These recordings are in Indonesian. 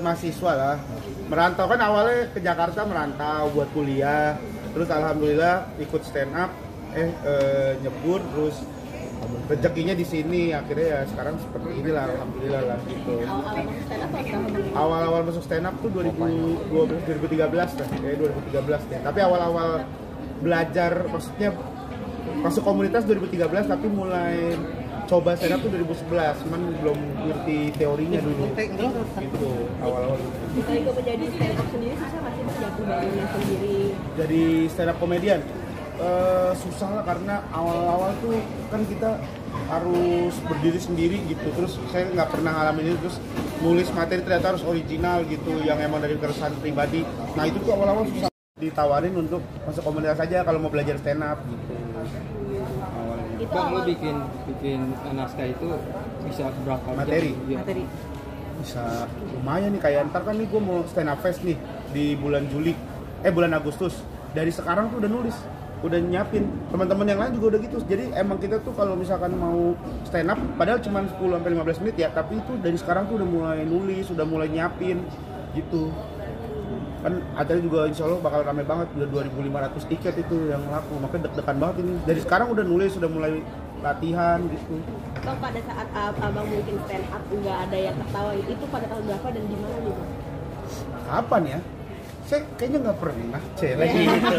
mahasiswa lah. Merantau kan awalnya ke Jakarta merantau buat kuliah. Terus alhamdulillah ikut stand up, nyebur terus rezekinya di sini akhirnya ya sekarang seperti inilah alhamdulillah lah gitu. Awal-awal masuk stand up tuh 2013 lah, kayak 2013 deh. Tapi awal-awal belajar maksudnya masuk komunitas 2013 tapi mulai coba stand up tuh 2011, cuman belum ngerti teorinya dulu. Gitu awal-awal. Bisa ikut menjadi stand up sendiri susah nggak sih jatuh bangunnya sendiri? Jadi stand up komedian susah lah karena awal-awal tuh kan kita harus berdiri sendiri gitu, terus saya nggak pernah ngalamin itu, terus nulis materi ternyata harus original gitu yang emang dari keresahan pribadi. Nah itu tuh awal-awal susah. Ditawarin untuk masuk komunitas aja kalau mau belajar stand up gitu. Itu Bang, lo bikin naskah itu bisa berapa Materi? jam? materi. Bisa lumayan nih, kayak ntar kan nih gue mau stand up fest nih di bulan bulan Agustus. Dari sekarang tuh udah nulis, udah nyiapin. Teman-teman yang lain juga udah gitu. Jadi emang kita tuh kalau misalkan mau stand up padahal cuma 10-15 menit ya, tapi itu dari sekarang tuh udah mulai nulis, udah mulai nyiapin gitu. Kan acaranya juga insya Allah bakal rame banget, udah 2.500 tiket itu yang laku, makanya deg-degan banget ini. Dari sekarang udah nulis, udah mulai latihan gitu. Bang, pada saat abang mungkin stand up nggak ada yang ketawa, itu pada tahun berapa dan di mana nih Bang? Kapan ya? Saya kayaknya nggak pernah celeng gitu.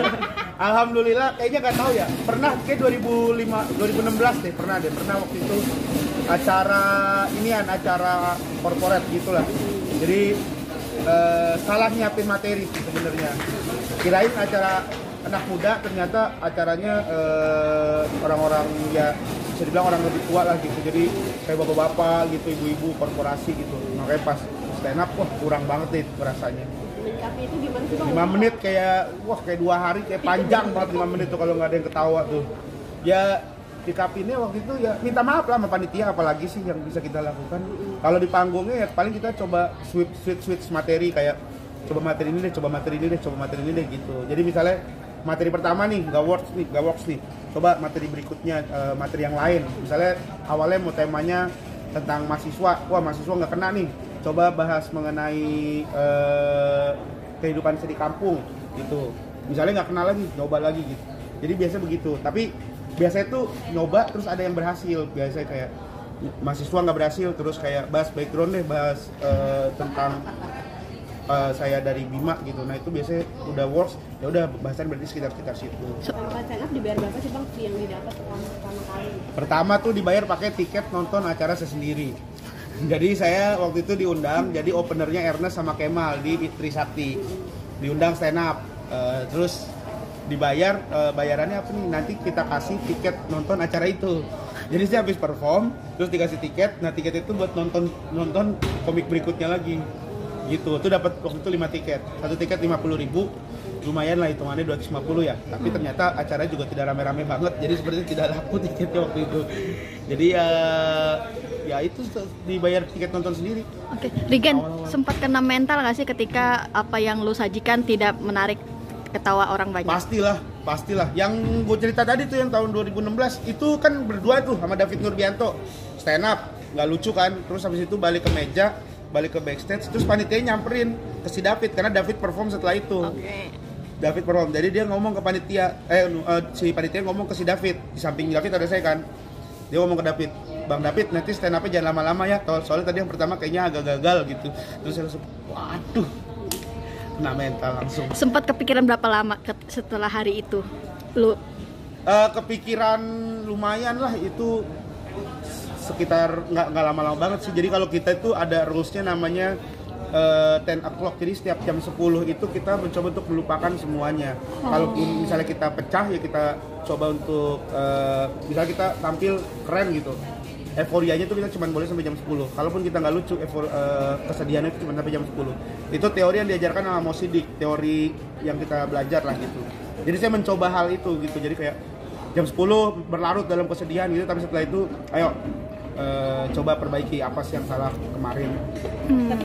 Alhamdulillah kayaknya nggak tahu ya. Pernah kayak 2016 deh, pernah waktu itu acara corporate gitulah. Jadi salah nyiapin materi sih sebenarnya. Kirain acara anak muda, ternyata acaranya orang-orang ya bisa dibilang orang lebih tua lah gitu. Jadi kayak bapak-bapak gitu, ibu-ibu korporasi gitu. Makanya pas stand up wah kurang banget deh rasanya. Menyikapi itu gimana sih Bang? 5 menit kayak 2 hari kayak panjang banget 5 menit tuh kalau nggak ada yang ketawa tuh. Ya sikapinnya waktu itu ya minta maaf lah sama panitia, apalagi sih yang bisa kita lakukan. Kalau di panggungnya ya paling kita coba switch materi, kayak coba materi ini deh gitu. Jadi misalnya materi pertama nih nggak works nih, coba materi berikutnya, materi yang lain. Misalnya awalnya mau temanya tentang mahasiswa, wah mahasiswa nggak kena nih, coba bahas mengenai kehidupan di kampung gitu. Misalnya nggak kena lagi, coba lagi gitu. Jadi biasanya begitu, tapi biasanya tuh nyoba terus ada yang berhasil. Biasanya kayak mahasiswa nggak berhasil, terus kayak bahas background deh, bahas tentang saya dari Bima gitu. Nah itu biasanya udah works, ya udah bahasan berarti sekitar situ. Kalau stand up dibayar berapa sih Bang yang didapat pertama kali? Pertama tuh dibayar pakai tiket nonton acara sendiri. Jadi saya waktu itu diundang, jadi openernya Ernest sama Kemal di Trisakti, diundang stand up, terus dibayar, bayarannya apa nih? Nanti kita kasih tiket nonton acara itu. Jadi saya habis perform, terus dikasih tiket. Nah tiket itu buat nonton komik berikutnya lagi. Gitu. Itu dapat waktu itu 5 tiket. Satu tiket 50.000, lumayan lah hitungannya 250 ya. Tapi ternyata acaranya juga tidak rame-rame banget. Jadi sepertinya tidak laku tiketnya waktu itu. Jadi ya itu dibayar tiket nonton sendiri. Oke, Rigen, sempat kena mental nggak sih ketika apa yang lu sajikan tidak menarik ketawa orang banyak? Pastilah. Yang gue cerita tadi tuh yang tahun 2016 itu kan berdua tuh sama David Nurbianto, stand up, nggak lucu kan. Terus habis itu balik ke meja, balik ke backstage, terus panitia nyamperin ke si David karena David perform setelah itu. Oke. David perform, jadi dia ngomong ke panitia, si panitia ngomong ke si David, di samping David ada saya kan. Dia ngomong ke David, Bang David nanti stand up-nya jangan lama-lama ya, soalnya tadi yang pertama kayaknya agak gagal gitu. Terus saya langsung, waduh, kena mental langsung. Sempat kepikiran berapa lama setelah hari itu? Lu Kepikiran lumayan lah itu, sekitar nggak lama-lama banget sih. Jadi kalau kita itu ada rules-nya namanya 10 o'clock, jadi setiap jam 10 itu kita mencoba untuk melupakan semuanya. Kalaupun misalnya kita pecah ya kita coba untuk misalnya kita tampil keren gitu, euforianya itu kita cuma boleh sampai jam 10. Kalaupun kita nggak lucu, kesedihannya itu cuma sampai jam 10. Itu teori yang diajarkan sama Mosidik, teori yang kita belajar lah gitu. Jadi saya mencoba hal itu gitu, jadi kayak jam 10 berlarut dalam kesedihan gitu, tapi setelah itu ayo coba perbaiki apa sih yang salah kemarin.